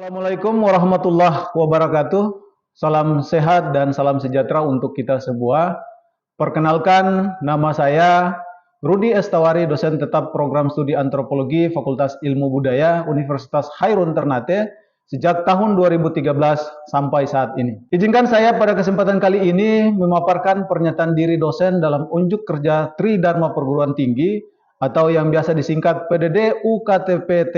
Assalamualaikum warahmatullahi wabarakatuh. Salam sehat dan salam sejahtera untuk kita semua. Perkenalkan, nama saya Rudi Estawari, dosen tetap program studi antropologi Fakultas Ilmu Budaya Universitas Hairun Ternate sejak tahun 2013 sampai saat ini. Izinkan saya pada kesempatan kali ini memaparkan pernyataan diri dosen dalam unjuk kerja Tridharma Perguruan Tinggi atau yang biasa disingkat PDD UKTPT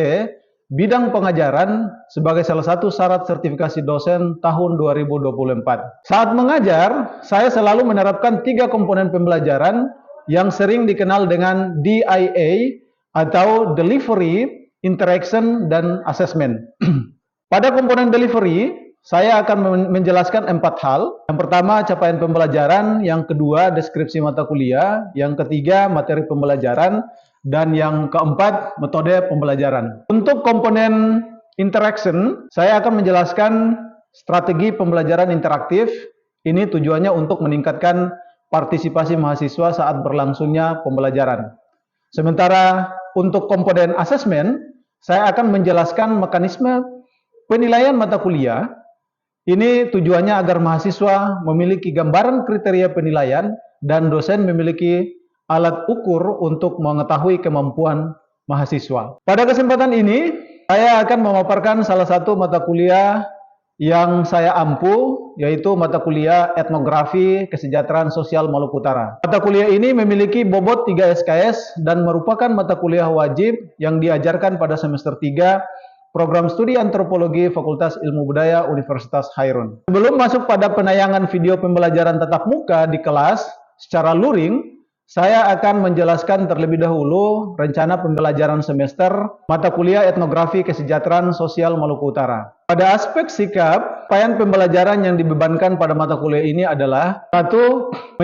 bidang pengajaran sebagai salah satu syarat sertifikasi dosen tahun 2024. Saat mengajar, saya selalu menerapkan 3 komponen pembelajaran yang sering dikenal dengan DIA atau Delivery, Interaction, dan Assessment. Pada komponen delivery, saya akan menjelaskan 4 hal. Yang pertama, capaian pembelajaran. Yang kedua, deskripsi mata kuliah. Yang ketiga, materi pembelajaran. Dan yang keempat, metode pembelajaran. Untuk komponen interaction, saya akan menjelaskan strategi pembelajaran interaktif. Ini tujuannya untuk meningkatkan partisipasi mahasiswa saat berlangsungnya pembelajaran. Sementara untuk komponen assessment, saya akan menjelaskan mekanisme penilaian mata kuliah. Ini tujuannya agar mahasiswa memiliki gambaran kriteria penilaian dan dosen memiliki alat ukur untuk mengetahui kemampuan mahasiswa. Pada kesempatan ini, saya akan memaparkan salah satu mata kuliah yang saya ampu, yaitu mata kuliah Etnografi Kesejahteraan Sosial Maluku Utara. Mata kuliah ini memiliki bobot 3 SKS dan merupakan mata kuliah wajib yang diajarkan pada semester 3 program studi antropologi Fakultas Ilmu Budaya Universitas Hairun. Sebelum masuk pada penayangan video pembelajaran tatap muka di kelas secara luring, saya akan menjelaskan terlebih dahulu rencana pembelajaran semester mata kuliah Etnografi Kesejahteraan Sosial Maluku Utara. Pada aspek sikap, capaian pembelajaran yang dibebankan pada mata kuliah ini adalah 1.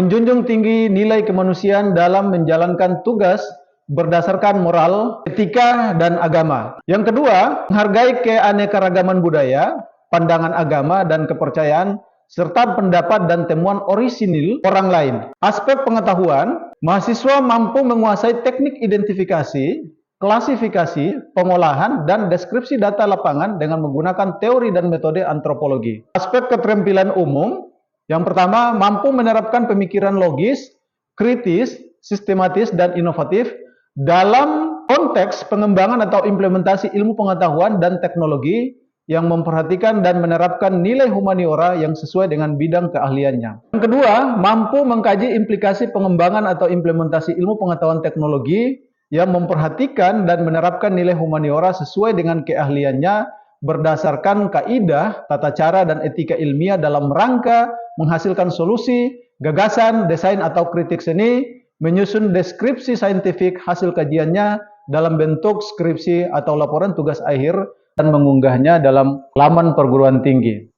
Menjunjung tinggi nilai kemanusiaan dalam menjalankan tugas berdasarkan moral, etika, dan agama. Yang kedua, menghargai keanekaragaman budaya, pandangan agama, dan kepercayaan, serta pendapat dan temuan orisinil orang lain. Aspek pengetahuan, mahasiswa mampu menguasai teknik identifikasi, klasifikasi, pengolahan, dan deskripsi data lapangan dengan menggunakan teori dan metode antropologi. Aspek keterampilan umum, yang pertama, mampu menerapkan pemikiran logis, kritis, sistematis, dan inovatif dalam konteks pengembangan atau implementasi ilmu pengetahuan dan teknologi yang memperhatikan dan menerapkan nilai humaniora yang sesuai dengan bidang keahliannya. Yang kedua, mampu mengkaji implikasi pengembangan atau implementasi ilmu pengetahuan teknologi yang memperhatikan dan menerapkan nilai humaniora sesuai dengan keahliannya berdasarkan kaidah, tata cara, dan etika ilmiah dalam rangka menghasilkan solusi, gagasan, desain, atau kritik seni, menyusun deskripsi saintifik hasil kajiannya dalam bentuk skripsi atau laporan tugas akhir, dan mengunggahnya dalam laman perguruan tinggi.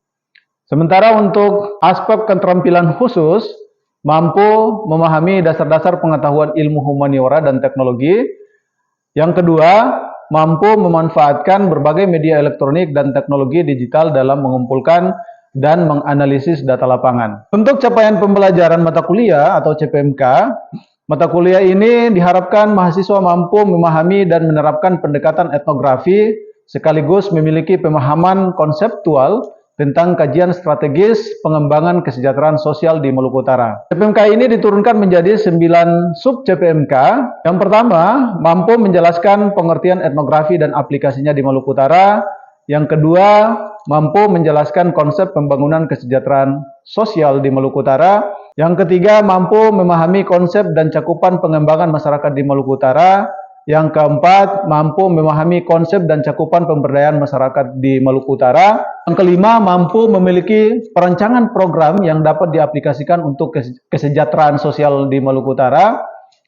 Sementara untuk aspek keterampilan khusus, mampu memahami dasar-dasar pengetahuan ilmu humaniora dan teknologi. Yang kedua, mampu memanfaatkan berbagai media elektronik dan teknologi digital dalam mengumpulkan dan menganalisis data lapangan. Untuk capaian pembelajaran mata kuliah atau CPMK, mata kuliah ini diharapkan mahasiswa mampu memahami dan menerapkan pendekatan etnografi sekaligus memiliki pemahaman konseptual tentang kajian strategis pengembangan kesejahteraan sosial di Maluku Utara. CPMK ini diturunkan menjadi 9 sub CPMK. Yang pertama, mampu menjelaskan pengertian etnografi dan aplikasinya di Maluku Utara. Yang kedua, mampu menjelaskan konsep pembangunan kesejahteraan sosial di Maluku Utara. Yang ketiga, mampu memahami konsep dan cakupan pengembangan masyarakat di Maluku Utara. Yang keempat, mampu memahami konsep dan cakupan pemberdayaan masyarakat di Maluku Utara. Yang kelima, mampu memiliki perancangan program yang dapat diaplikasikan untuk kesejahteraan sosial di Maluku Utara.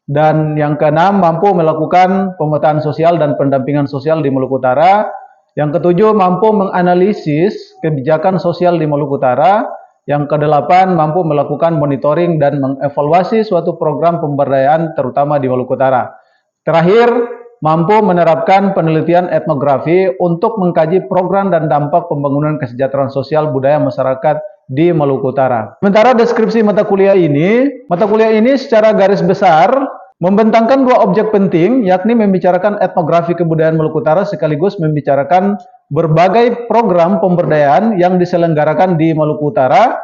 Dan yang keenam, mampu melakukan pemetaan sosial dan pendampingan sosial di Maluku Utara. Yang ketujuh, mampu menganalisis kebijakan sosial di Maluku Utara. Yang kedelapan, mampu melakukan monitoring dan mengevaluasi suatu program pemberdayaan terutama di Maluku Utara. Terakhir, mampu menerapkan penelitian etnografi untuk mengkaji program dan dampak pembangunan kesejahteraan sosial budaya masyarakat di Maluku Utara. Sementara deskripsi mata kuliah ini secara garis besar membentangkan 2 objek penting, yakni membicarakan etnografi kebudayaan Maluku Utara sekaligus membicarakan berbagai program pemberdayaan yang diselenggarakan di Maluku Utara.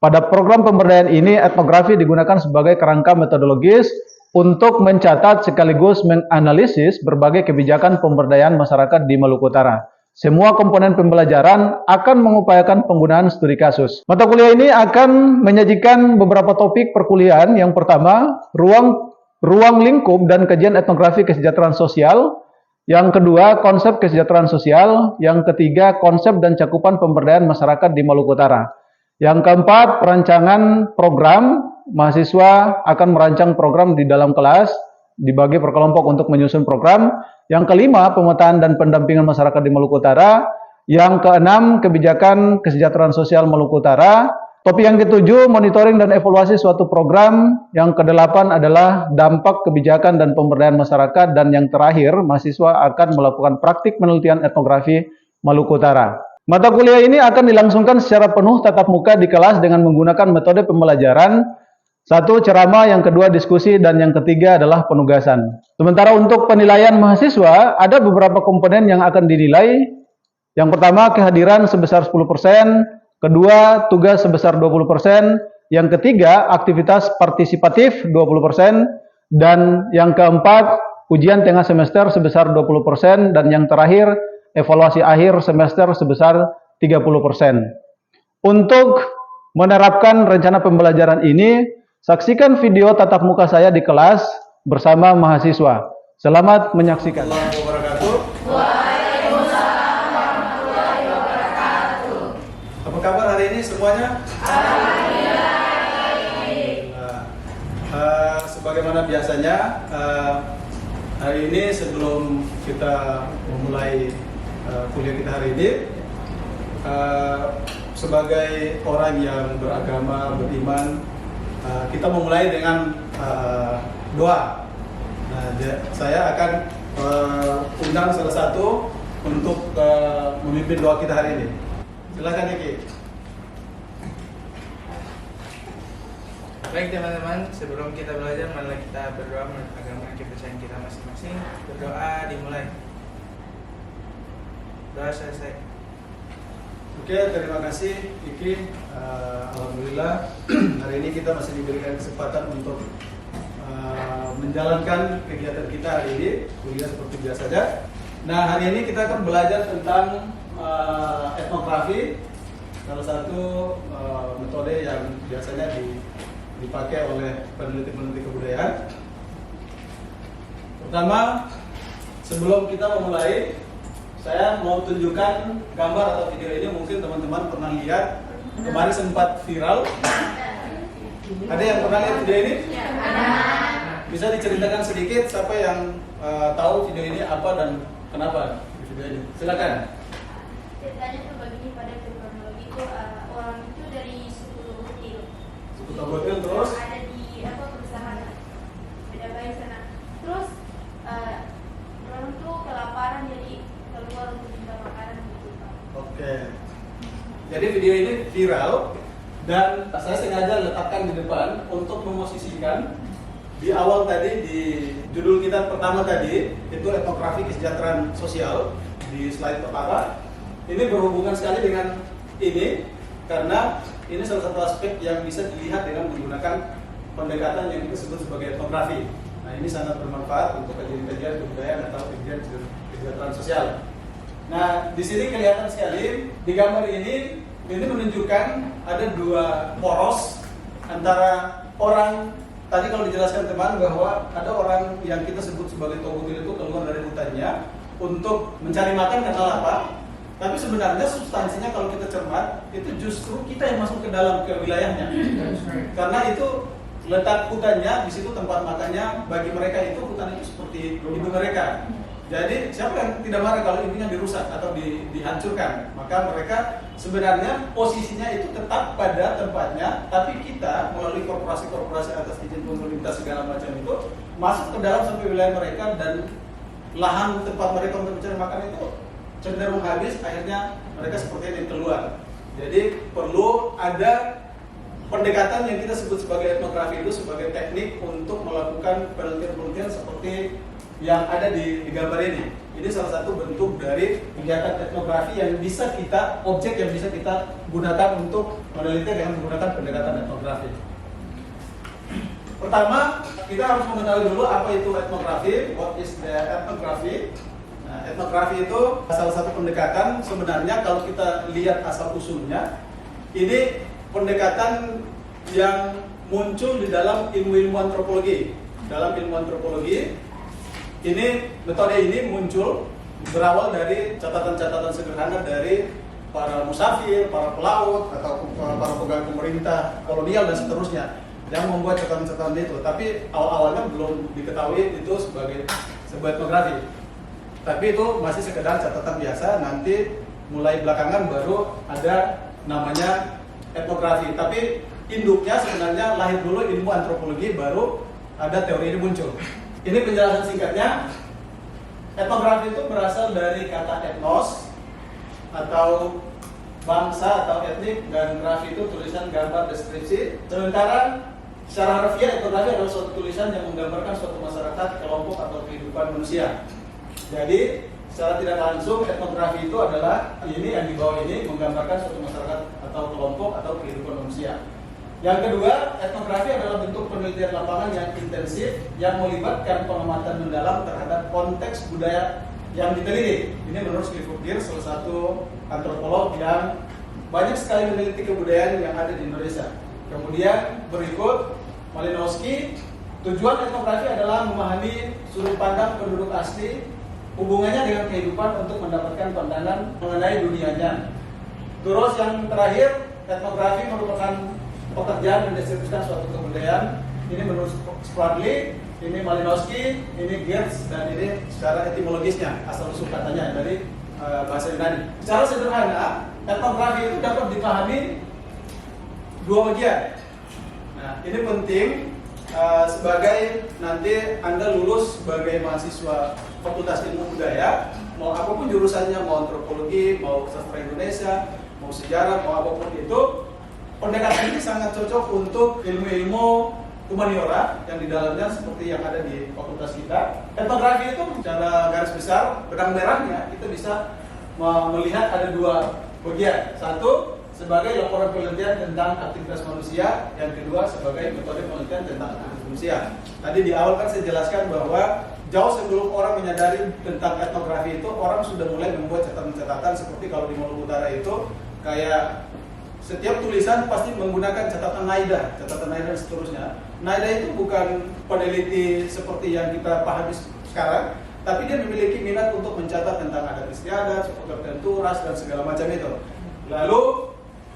Pada program pemberdayaan ini, etnografi digunakan sebagai kerangka metodologis untuk mencatat sekaligus menganalisis berbagai kebijakan pemberdayaan masyarakat di Maluku Utara. Semua komponen pembelajaran akan mengupayakan penggunaan studi kasus. Mata kuliah ini akan menyajikan beberapa topik perkuliahan. Yang pertama, ruang lingkup dan kajian etnografi kesejahteraan sosial. Yang kedua, konsep kesejahteraan sosial. Yang ketiga, konsep dan cakupan pemberdayaan masyarakat di Maluku Utara. Yang keempat, perancangan program. Mahasiswa akan merancang program di dalam kelas, dibagi per kelompok untuk menyusun program. Yang kelima, pemetaan dan pendampingan masyarakat di Maluku Utara. Yang keenam, kebijakan kesejahteraan sosial Maluku Utara. Topik yang ketujuh, monitoring dan evaluasi suatu program. Yang kedelapan adalah dampak kebijakan dan pemberdayaan masyarakat. Dan yang terakhir, mahasiswa akan melakukan praktik penelitian etnografi Maluku Utara. Mata kuliah ini akan dilangsungkan secara penuh tatap muka di kelas dengan menggunakan metode pembelajaran. Satu, ceramah, yang kedua diskusi, dan yang ketiga adalah penugasan. Sementara untuk penilaian mahasiswa, ada beberapa komponen yang akan dinilai. Yang pertama, kehadiran sebesar 10%, kedua, tugas sebesar 20%, yang ketiga, aktivitas partisipatif 20%, dan yang keempat, ujian tengah semester sebesar 20%, dan yang terakhir, evaluasi akhir semester sebesar 30%. Untuk menerapkan rencana pembelajaran ini, saksikan video tatap muka saya di kelas bersama mahasiswa. Selamat menyaksikan. Waalaikumsalam warahmatullahi wabarakatuh. Apa kabar hari ini semuanya? Sebagaimana biasanya, hari ini sebelum kita memulai kuliah kita hari ini, sebagai orang yang beragama, beriman, kita memulai dengan doa. Nah, saya akan undang salah satu untuk memimpin doa kita hari ini. Silakan Niki. Baik teman-teman, sebelum kita belajar, marilah kita berdoa menurut agama dan kepercayaan kita masing-masing. Berdoa dimulai. Doa selesai. Oke, terima kasih Iki. Alhamdulillah hari ini kita masih diberikan kesempatan untuk menjalankan kegiatan kita hari ini, kuliah seperti biasa saja. Nah, hari ini kita akan belajar tentang etnografi, salah satu metode yang biasanya dipakai oleh peneliti-peneliti kebudayaan. Pertama, sebelum kita memulai, saya mau tunjukkan gambar atau video ini. Mungkin teman-teman pernah lihat, kemarin sempat viral. Ada yang pernah lihat video ini? Bisa diceritakan sedikit siapa yang tahu video ini apa dan kenapa video ini? Silakan. Ceritanya tuh begini, pada kronologi itu orang itu dari suku Togotil. Suku Togotil terus? Ada di perusahaan beda bayi sana. Terus orang tuh kelaparan, jadi keluar untuk minta makanan gitu Pak. Oke. Jadi video ini viral dan saya sengaja letakkan di depan untuk memosisikan di awal tadi, di judul kita pertama tadi itu etnografi kesejahteraan sosial di slide pertama. Ini berhubungan sekali dengan ini karena ini salah satu aspek yang bisa dilihat dengan menggunakan pendekatan yang kita sebut sebagai etnografi. Nah, ini sangat bermanfaat untuk kajian-kajian kebudayaan atau kajian kesejahteraan sosial. Nah, di sini kelihatan sekali di gambar ini menunjukkan ada dua poros antara orang. Tadi kalau dijelaskan teman bahwa ada orang yang kita sebut sebagai Togotil itu keluar dari hutannya untuk mencari makan karena lapar. Tapi sebenarnya substansinya kalau kita cermat itu justru kita yang masuk ke dalam ke wilayahnya. Karena itu letak hutannya, di situ tempat makannya, bagi mereka itu hutan itu seperti ibu mereka. Jadi siapa yang tidak marah kalau ibunya dirusak atau dihancurkan? Maka mereka sebenarnya posisinya itu tetap pada tempatnya, tapi kita melalui korporasi-korporasi atas izin pemerintah segala macam itu masuk ke dalam sampai wilayah mereka, dan lahan tempat mereka untuk mencari makan itu cenderung habis, akhirnya mereka seperti ini keluar. Jadi perlu ada pendekatan yang kita sebut sebagai etnografi itu sebagai teknik untuk melakukan penelitian-penelitian seperti yang ada di gambar ini. Ini salah satu bentuk dari kegiatan etnografi yang bisa kita, objek yang bisa kita gunakan untuk meneliti dengan menggunakan pendekatan etnografi. Pertama, kita harus mengetahui dulu apa itu etnografi. What is the ethnography? Nah, etnografi itu salah satu pendekatan. Sebenarnya kalau kita lihat asal usulnya, ini pendekatan yang muncul di dalam ilmu antropologi. Dalam ilmu antropologi, metode ini muncul berawal dari catatan-catatan sederhana dari para musafir, para pelaut, atau para pegawai pemerintah kolonial dan seterusnya yang membuat catatan-catatan itu. Tapi awal-awalnya belum diketahui itu sebagai sebuah etnografi. Tapi itu masih sekedar catatan biasa. Nanti mulai belakangan baru ada namanya etnografi. Tapi induknya sebenarnya lahir dulu ilmu antropologi, baru ada teori ini muncul. Ini penjelasan singkatnya. Etnografi itu berasal dari kata etnos atau bangsa atau etnik, dan grafi itu tulisan gambar deskripsi. Sementara secara harfiah etnografi adalah suatu tulisan yang menggambarkan suatu masyarakat, kelompok atau kehidupan manusia. Jadi secara tidak langsung etnografi itu adalah ini yang di bawah ini menggambarkan suatu masyarakat atau kelompok atau kehidupan manusia. Yang kedua, etnografi adalah bentuk penelitian lapangan yang intensif yang melibatkan pengamatan mendalam terhadap konteks budaya yang diteliti. Ini menurut Clifford Geertz, salah satu antropolog yang banyak sekali meneliti kebudayaan yang ada di Indonesia. Kemudian berikut Malinowski, tujuan etnografi adalah memahami sudut pandang penduduk asli, hubungannya dengan kehidupan untuk mendapatkan pandangan mengenai dunianya. Terus yang terakhir, etnografi merupakan pekerjaan mendeskripsikan suatu kebudayaan. Ini menurut Spradley, ini Malinowski, ini Geertz, dan ini secara etimologisnya, asal usul katanya dari bahasa Yunani. Secara sederhana, etnografi itu dapat dipahami dua bagian. Nah, ini penting sebagai nanti Anda lulus sebagai mahasiswa Fakultas Ilmu Budaya, mau apapun jurusannya, mau antropologi, mau sastra Indonesia, mau sejarah, mau apapun itu, pendekatan ini sangat cocok untuk ilmu-ilmu humaniora yang di dalamnya seperti yang ada di fakultas kita. Etnografi itu secara garis besar, benang merahnya kita bisa melihat ada dua bagian. Satu, sebagai laporan penelitian tentang aktivitas manusia. Yang kedua, sebagai metode penelitian tentang aktivitas manusia. Tadi di awal kan saya jelaskan bahwa jauh sebelum orang menyadari tentang etnografi itu, orang sudah mulai membuat catatan-catatan seperti kalau di Maluku Utara itu kayak setiap tulisan pasti menggunakan catatan naida dan seterusnya. Naida itu bukan peneliti seperti yang kita pahami sekarang, tapi dia memiliki minat untuk mencatat tentang adat istiadat, suku tertentu, ras, dan segala macam itu. Lalu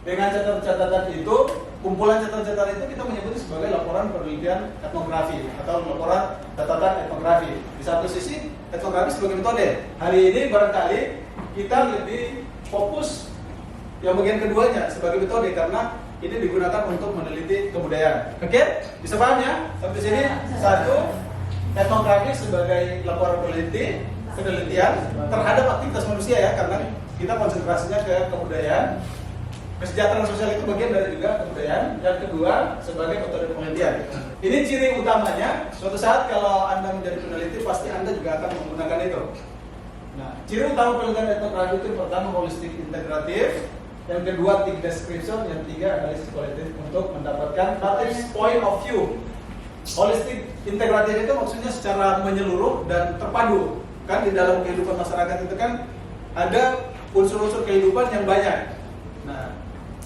dengan catatan-catatan itu, kumpulan catatan-catatan itu kita menyebutnya sebagai laporan penelitian etnografi atau laporan catatan etnografi. Di satu sisi, etnografi sebagai metode. Hari ini barangkali kita lebih fokus yang bagian keduanya sebagai metode, karena ini digunakan untuk meneliti kebudayaan. Oke? Bisa paham ya? Sampai sini. Satu, etnografi sebagai laporan penelitian terhadap aktivitas manusia ya, karena kita konsentrasinya ke kebudayaan. Kesejahteraan sosial itu bagian dari juga kebudayaan. Yang kedua, sebagai metode penelitian. Ini ciri utamanya. Suatu saat kalau Anda menjadi peneliti, pasti Anda juga akan menggunakan itu. Nah, ciri utama penelitian etnografi itu pertama holistik integratif, yang kedua thick description, yang ketiga analisis kualitatif untuk mendapatkan point of view. Holistik integratif itu maksudnya secara menyeluruh dan terpadu. Kan di dalam kehidupan masyarakat itu kan ada unsur-unsur kehidupan yang banyak. Nah,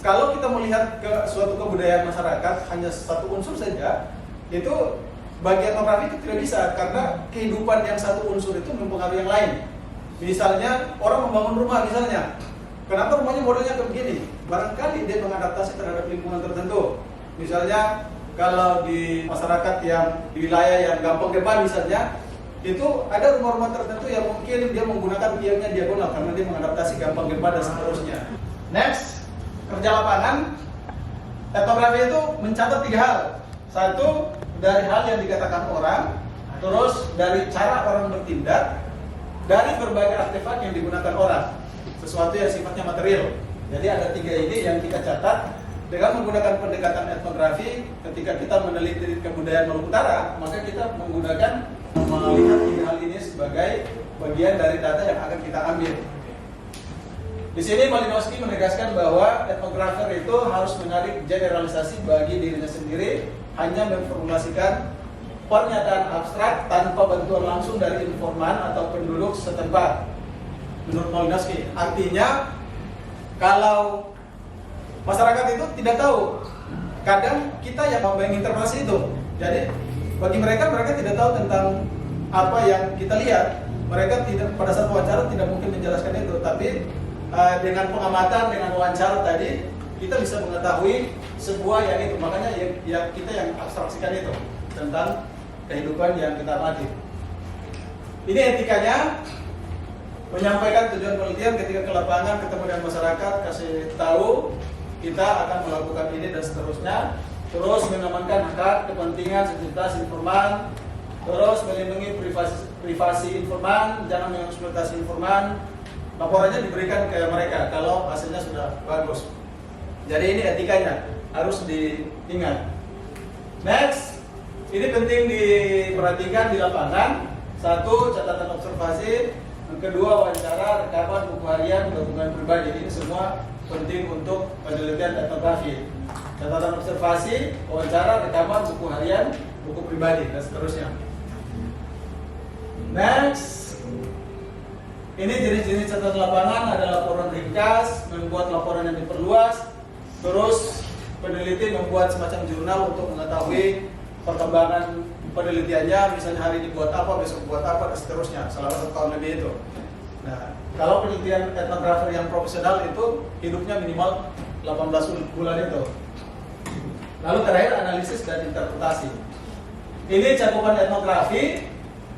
kalau kita melihat ke suatu kebudayaan masyarakat hanya satu unsur saja, itu bagi etnografi itu tidak bisa, karena kehidupan yang satu unsur itu mempengaruhi yang lain. Misalnya orang membangun rumah misalnya, kenapa rumahnya modelnya kayak begini? Barangkali dia mengadaptasi terhadap lingkungan tertentu. Misalnya kalau di masyarakat yang di wilayah yang gampang gempa misalnya, itu ada rumah-rumah tertentu yang mungkin dia menggunakan tiangnya diagonal karena dia mengadaptasi gampang gempa dan seterusnya. Next, kerja lapangan. Etnografi itu mencatat 3 hal. Satu, dari hal yang dikatakan orang, terus dari cara orang bertindak, dari berbagai artefak yang digunakan orang, sesuatu yang sifatnya material. Jadi ada 3 ini yang kita catat. Dengan menggunakan pendekatan etnografi, ketika kita meneliti kebudayaan Maluku Utara, maka kita menggunakan melihat hal ini sebagai bagian dari data yang akan kita ambil. Di sini Malinowski menegaskan bahwa etnografer itu harus menarik generalisasi bagi dirinya sendiri, hanya memformulasikan pernyataan abstrak tanpa bantuan langsung dari informan atau penduduk setempat. Menurut Malinowski, artinya kalau masyarakat itu tidak tahu, kadang kita yang menginterpretasi itu. Jadi bagi mereka tidak tahu tentang apa yang kita lihat. Mereka tidak, pada saat wawancara tidak mungkin menjelaskan itu, tapi dengan pengamatan, dengan wawancara tadi kita bisa mengetahui sebuah yang itu. Makanya yang kita yang abstraksikan itu tentang kehidupan yang kita amati. Ini etikanya, menyampaikan tujuan penelitian ketika ke lapangan, ketemu dengan masyarakat, kasih tahu kita akan melakukan ini dan seterusnya. Terus mengamankan hak, kepentingan, sensitivitas informan. Terus melindungi privasi informan, jangan mengeksploitasi informan. Laporannya diberikan ke mereka kalau hasilnya sudah bagus. Jadi ini etikanya harus diingat. Next, ini penting diperhatikan di lapangan. Satu, catatan observasi. Yang kedua, wawancara, rekaman, buku harian, dokumen pribadi. Ini semua penting untuk penelitian etnografi. Catatan observasi, wawancara, rekaman, buku harian, buku pribadi, dan seterusnya. Next. Ini jenis-jenis catatan lapangan, ada laporan ringkas, membuat laporan yang diperluas, terus peneliti membuat semacam jurnal untuk mengetahui perkembangan penelitiannya, misalnya hari ini buat apa, besok buat apa, dan seterusnya, selama 1 tahun lebih itu. Nah, kalau penelitian etnografer yang profesional itu hidupnya minimal 18 bulan itu. Lalu terakhir analisis dan interpretasi. Ini cakupan etnografi.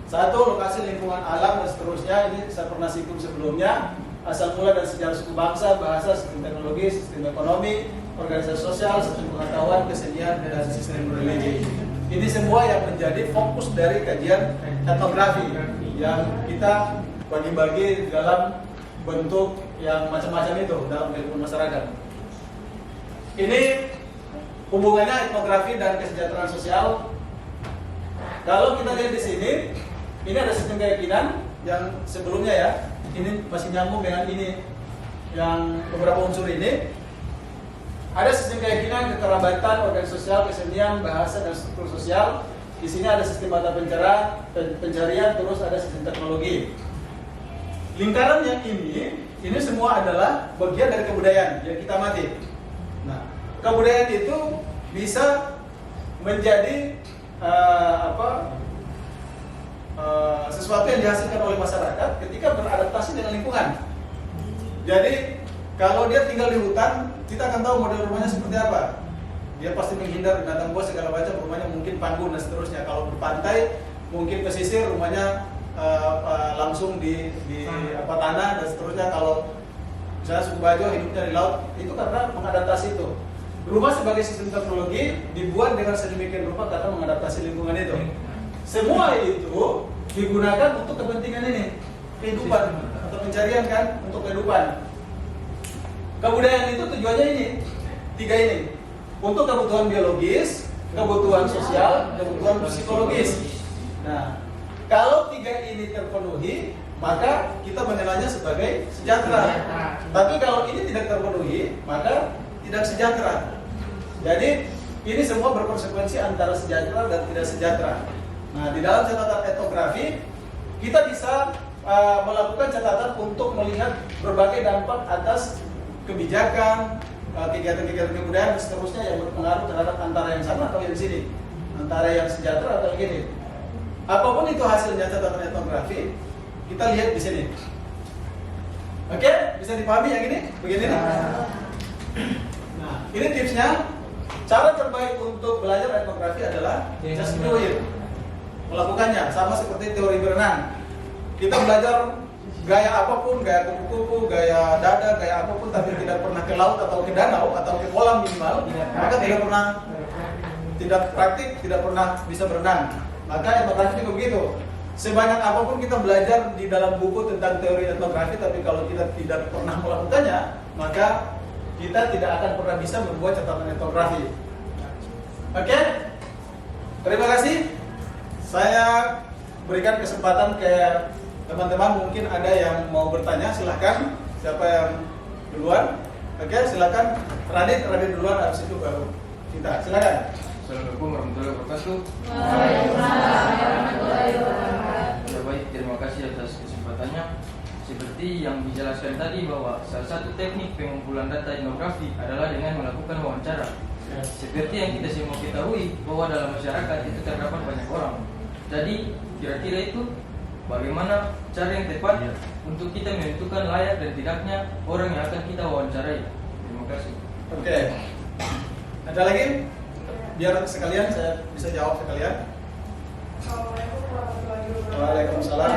Satu, lokasi lingkungan alam dan seterusnya. Ini saya pernah singgung sebelumnya. Asal mula dan sejarah suku bangsa, bahasa, sistem teknologi, sistem ekonomi, organisasi sosial, sistem pengetahuan, kesenian, dan sistem religi. Ini semua yang menjadi fokus dari kajian etnografi yang kita bagi-bagi dalam bentuk yang macam-macam itu dalam kehidupan masyarakat. Ini hubungannya etnografi dan kesejahteraan sosial. Kalau kita lihat di sini, ini ada sistem keyakinan yang sebelumnya ya, ini masih nyambung dengan ini, yang beberapa unsur ini. Ada sistem keyakinan, kekerabatan, organisasi sosial, kesenian, bahasa, dan struktur sosial. Di sini ada sistem mata pencarian, terus ada sistem teknologi. Lingkaran yang ini semua adalah bagian dari kebudayaan yang kita amati. Nah, kebudayaan itu bisa menjadi sesuatu yang dihasilkan oleh masyarakat ketika beradaptasi dengan lingkungan. Jadi kalau dia tinggal di hutan, kita akan tahu model rumahnya seperti apa. Dia pasti menghindar binatang buas segala macam, rumahnya mungkin panggung dan seterusnya. Kalau di pantai, mungkin pesisir, rumahnya langsung di tanah dan seterusnya. Kalau misalnya suku Bajo hidupnya di laut, itu karena mengadaptasi itu. Rumah sebagai sistem teknologi dibuat dengan sedemikian rupa karena mengadaptasi lingkungan itu. Semua itu digunakan untuk kepentingan ini, kehidupan atau pencarian kan, untuk kehidupan. Kebudayaan itu tujuannya ini, 3 ini. Untuk kebutuhan biologis, kebutuhan sosial, kebutuhan psikologis. Nah, kalau 3 ini terpenuhi, maka kita menilainya sebagai sejahtera. Tapi kalau ini tidak terpenuhi, maka tidak sejahtera. Jadi ini semua berkonsekuensi antara sejahtera dan tidak sejahtera. Nah, di dalam catatan etnografi kita bisa melakukan catatan untuk melihat berbagai dampak atas kebijakan, kegiatan-kegiatan kebudayaan dan seterusnya yang berpengaruh terhadap antara yang sana atau yang sini, antara yang sejahtera atau begini. Apapun itu hasilnya catatan etnografi, kita lihat di sini. Oke, bisa dipahami yang ini? Begini nih. Nah, ini tipsnya. Cara terbaik untuk belajar etnografi adalah just do it. Melakukannya sama seperti teori berenang. Kita belajar gaya apapun, gaya kupu-kupu, gaya dada, gaya apapun, tapi tidak pernah ke laut atau ke danau atau ke kolam minimal, maka tidak praktik, tidak pernah bisa berenang. Maka etnografi juga begitu. Sebanyak apapun kita belajar di dalam buku tentang teori etnografi, tapi kalau kita tidak pernah melakukannya, maka kita tidak akan pernah bisa membuat catatan etnografi. Oke? Terima kasih. Saya berikan kesempatan ke teman-teman, mungkin ada yang mau bertanya, silahkan. Siapa yang duluan? Oke, silakan. Radit duluan, habis itu baru kita. Silakan. Assalamualaikum warahmatullahi wabarakatuh. Ya, baik, terima kasih atas kesempatannya. Seperti yang dijelaskan tadi bahwa salah satu teknik pengumpulan data etnografi adalah dengan melakukan wawancara. Seperti yang kita semua ketahui bahwa dalam masyarakat itu terdapat banyak orang. Jadi kira-kira itu bagaimana cara yang tepat untuk kita menentukan layak dan tidaknya orang yang akan kita wawancarai. Terima kasih. Oke. Ada lagi? Biar sekalian saya bisa jawab sekalian. Assalamualaikum warahmatullahi wabarakatuh. Waalaikumsalam.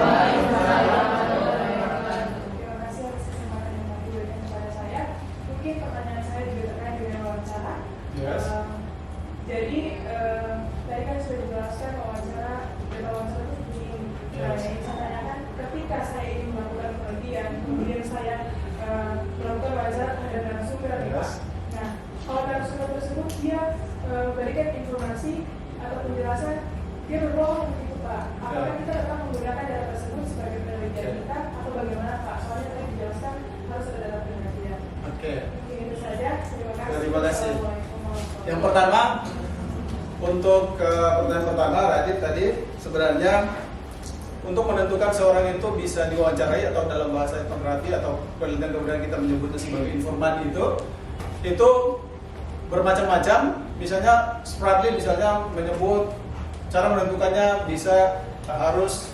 Terima kasih atas kesempatan yang diberikan kepada saya. Mungkin pertanyaan saya juga terkait dengan wawancara. Yes. Jadi tadi kan sudah dijelaskan wawancara itu penting. Nah, yang saya tanyakan, ketika saya ingin melakukan penelitian, kemudian saya melakukan wawancara terhadap narasumber, Yes. Nah, kalau narasumber tersebut dia berikan informasi atau penjelasan, dia berbohong begitu Pak. Apakah kita tetap menggunakan data tersebut sebagai penelitian kita atau bagaimana Pak? Soalnya tadi dijelaskan harus ada data penelitian. Oke. Mungkin itu saja. Terima kasih. Terima kasih. Assalamualaikum warahmatullahi Yang pertama, untuk pertanyaan pertama, Radit tadi sebenarnya untuk menentukan seorang itu bisa diwawancarai atau dalam bahasa etnografi atau penelitian kemudian kita menyebutnya sebagai informan itu bermacam-macam. Misalnya Spradlin misalnya menyebut cara menentukannya bisa harus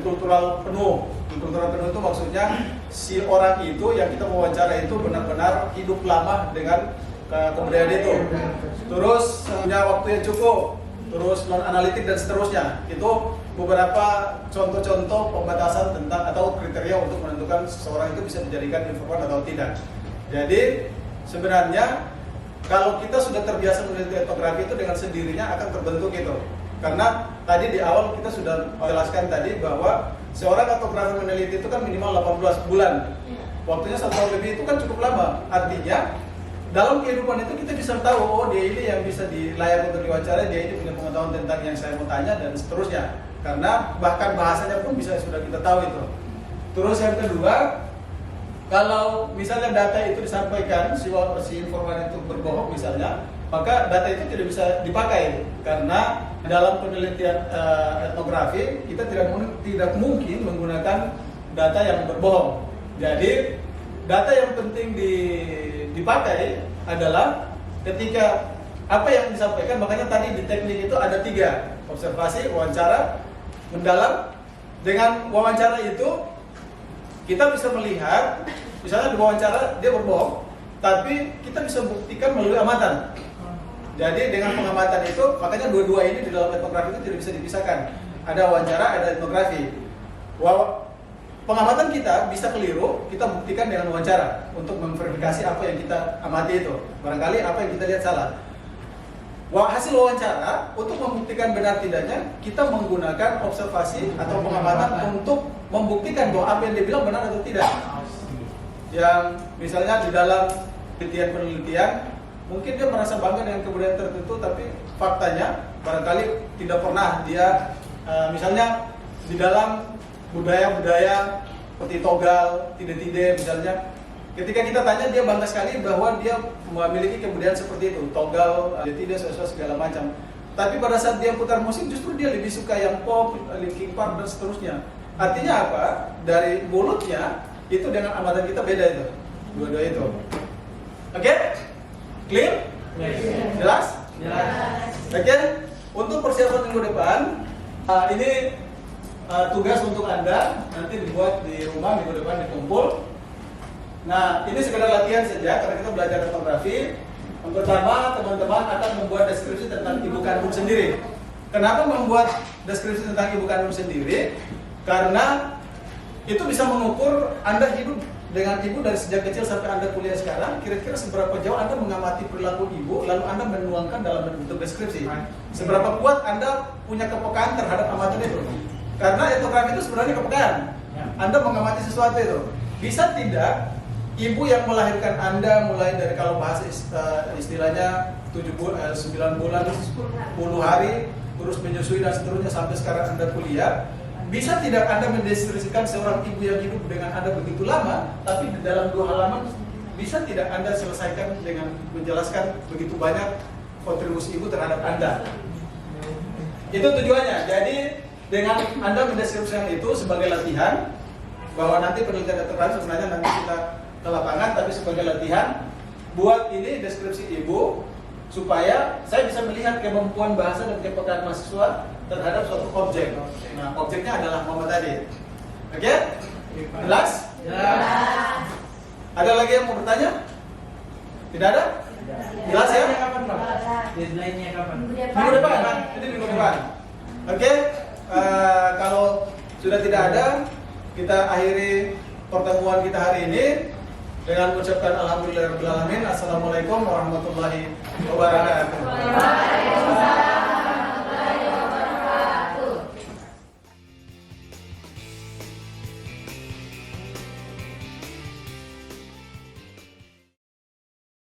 kultural penuh. Kultural penuh itu maksudnya si orang itu yang kita wawancara itu benar-benar hidup lama dengan kebudayaan itu. Terus punya waktu yang cukup, terus non analitik dan seterusnya. Itu beberapa contoh-contoh pembatasan tentang atau kriteria untuk menentukan seseorang itu bisa dijadikan informan atau tidak. Jadi sebenarnya kalau kita sudah terbiasa meneliti etnografi itu dengan sendirinya akan terbentuk itu. Karena tadi di awal kita sudah jelaskan tadi bahwa seorang etnografer meneliti itu kan minimal 18 bulan. Waktunya 1 tahun lebih itu kan cukup lama. Artinya dalam kehidupan itu kita bisa tahu, oh dia ini yang bisa dilayak untuk diwawancara, dia ini punya pengetahuan tentang yang saya mau tanya dan seterusnya. Karena bahkan bahasanya pun bisa sudah kita tahu itu. Terus yang kedua, kalau misalnya data itu disampaikan si informan itu berbohong misalnya, maka data itu tidak bisa dipakai karena dalam penelitian etnografi kita tidak mungkin menggunakan data yang berbohong. Jadi data yang penting dipakai adalah ketika apa yang disampaikan. Makanya tadi di teknik itu ada 3: observasi, wawancara, mendalam. Dengan wawancara itu kita bisa melihat, misalnya di wawancara dia berbohong, tapi kita bisa buktikan melalui amatan. Jadi dengan pengamatan itu, makanya dua-dua ini di dalam etnografi itu tidak bisa dipisahkan. Ada wawancara, ada etnografi. Pengamatan kita bisa keliru, kita buktikan dengan wawancara untuk memverifikasi apa yang kita amati itu. Barangkali apa yang kita lihat salah. Hasil wawancara untuk membuktikan benar tidaknya, kita menggunakan observasi atau pengamatan untuk membuktikan bahwa apa yang dia bilang benar atau tidak. Yang misalnya di dalam penelitian, mungkin dia merasa bangga dengan kebudayaan tertentu, tapi faktanya barangkali tidak pernah dia, misalnya di dalam budaya-budaya seperti Togal, Tide-Tide misalnya, ketika kita tanya dia bangga sekali bahwa dia memiliki kebudayaan seperti itu, Togal, Tide-Tide, segala macam. Tapi pada saat dia putar musik justru dia lebih suka yang pop, Linkin Park dan seterusnya. Artinya apa? Dari mulutnya itu dengan amatan kita beda itu, dua-dua itu. Oke? Clear? Jelas? Jelas. Oke? Untuk persiapan minggu depan, ini tugas untuk Anda nanti dibuat di rumah minggu depan dikumpul. Nah, ini sekedar latihan saja karena kita belajar etnografi. Yang pertama, teman-teman akan membuat deskripsi tentang ibu kandung sendiri. Kenapa membuat deskripsi tentang ibu kandung sendiri? Karena itu bisa mengukur Anda hidup dengan ibu dari sejak kecil sampai Anda kuliah sekarang. Kira-kira seberapa jauh Anda mengamati perilaku ibu, lalu Anda menuangkan dalam bentuk deskripsi. Seberapa kuat Anda punya kepekaan terhadap amatan itu. Karena etnografi itu sebenarnya kepekaan. Anda mengamati sesuatu itu. Bisa tidak ibu yang melahirkan Anda mulai dari, kalau bahasa istilahnya 9 bulan 10 hari terus menyusui dan seterusnya sampai sekarang Anda kuliah, bisa tidak Anda mendeskripsikan seorang ibu yang hidup dengan Anda begitu lama, tapi di dalam 2 halaman bisa tidak Anda selesaikan dengan menjelaskan begitu banyak kontribusi ibu terhadap Anda? Itu tujuannya. Jadi dengan Anda mendeskripsikan itu sebagai latihan, bahwa nanti penelitian terbaru sebenarnya nanti kita ke lapangan, tapi sebagai latihan, buat ini deskripsi ibu supaya saya bisa melihat kemampuan bahasa dan kepekaan mahasiswa terhadap suatu objek. Nah, objeknya adalah mama tadi. Oke? Jelas? Ada lagi yang mau bertanya? Tidak ada? Jelas ya? Kapan Bang? Deadline-nya kapan? Minggu depan, Bang. Ini minggu depan. Oke? Kalau sudah tidak ada, kita akhiri pertemuan kita hari ini dengan mengucapkan alhamdulillahirabbil alamin. Assalamualaikum warahmatullahi wabarakatuh.